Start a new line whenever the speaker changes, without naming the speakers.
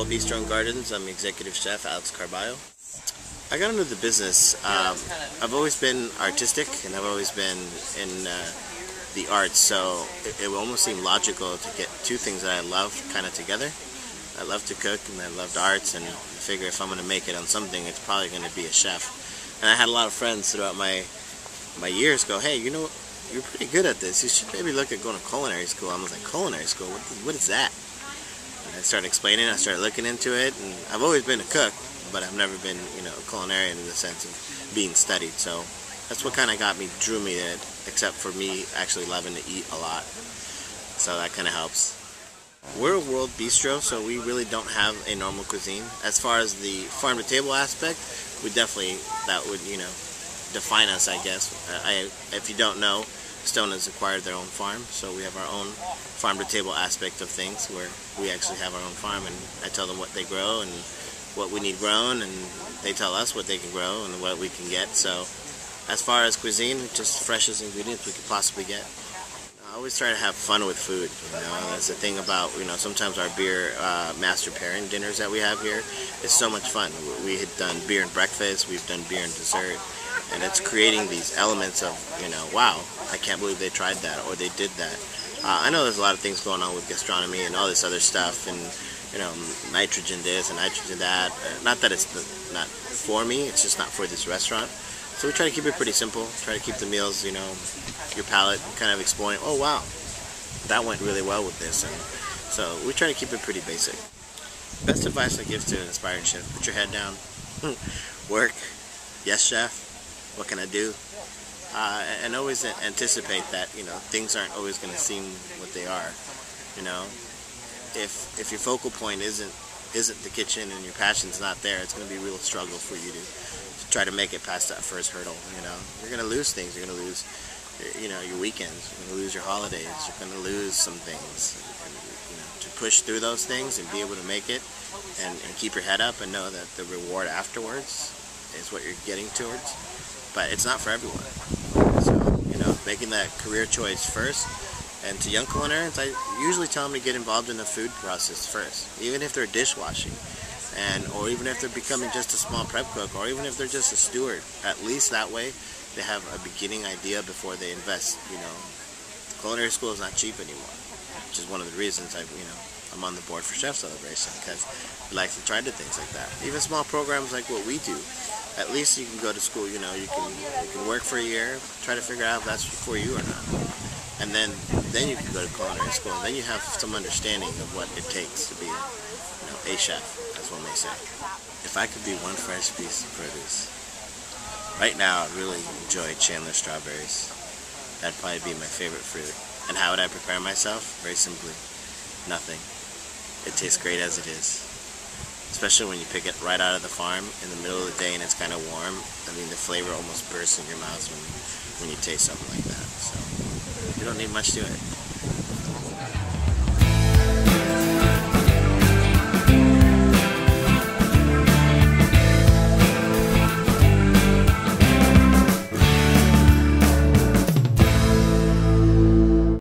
Bistro and Gardens. I'm executive chef, Alex Carballo. I got into the business. I've always been artistic, and I've always been in the arts, so it would almost seem logical to get two things that I love kind of together. I love to cook, and I loved arts, and I figure if I'm going to make it on something, it's probably going to be a chef. And I had a lot of friends throughout my years go, hey, you know, you're pretty good at this. You should maybe look at going to culinary school. I was like, culinary school? What is that? And I started explaining. I started looking into it, and I've always been a cook, but I've never been, you know, a culinarian in the sense of being studied. So that's what kind of drew me in, except for me actually loving to eat a lot. So that kind of helps. We're a world bistro, so we really don't have a normal cuisine. As far as the farm-to-table aspect, we definitely, that would, you know, define us, I guess. If you don't know, Stone has acquired their own farm, so we have our own farm-to-table aspect of things where we actually have our own farm, and I tell them what they grow and what we need grown, and they tell us what they can grow and what we can get. So as far as cuisine, just the freshest ingredients we could possibly get. I always try to have fun with food, you know. That's the thing about, you know, sometimes our beer master pairing dinners that we have here is so much fun. We had done beer and breakfast, we've done beer and dessert, and it's creating these elements of, you know, wow, I can't believe they tried that or they did that. I know there's a lot of things going on with gastronomy and all this other stuff, and, you know, nitrogen this and nitrogen that. Not that it's not for me, it's just not for this restaurant. So we try to keep it pretty simple, try to keep the meals, you know, your palate kind of exploring, oh wow, that went really well with this. And so we try to keep it pretty basic. Best advice I give to an aspiring chef: put your head down, work, yes chef, what can I do? And always anticipate that, you know, things aren't always going to seem what they are. You know, if your focal point isn't the kitchen and your passion's not there, it's going to be a real struggle for you to try to make it past that first hurdle. You know, you're going to lose things. You're going to lose, you know, your weekends. You're going to lose your holidays. You're going to lose some things. And, you know, to push through those things and be able to make it, and keep your head up and know that the reward afterwards is what you're getting towards. But it's not for everyone. So, you know, making that career choice first. And to young culinarians, I usually tell them to get involved in the food process first, even if they're dishwashing. Or even if they're becoming just a small prep cook, or even if they're just a steward. At least that way they have a beginning idea before they invest. You know, culinary school is not cheap anymore, which is one of the reasons I'm on the board for Chef Celebration, because we like to try to things like that. Even small programs like what we do, at least you can go to school. You know, you can work for a year, try to figure out if that's for you or not, and then you can go to culinary school, and then you have some understanding of what it takes to be, you know, a chef. One may say. If I could be one fresh piece of produce, right now I really enjoy Chandler strawberries. That'd probably be my favorite fruit. And how would I prepare myself? Very simply, nothing. It tastes great as it is. Especially when you pick it right out of the farm in the middle of the day and it's kind of warm. I mean, the flavor almost bursts in your mouth when you taste something like that. So you don't need much to it.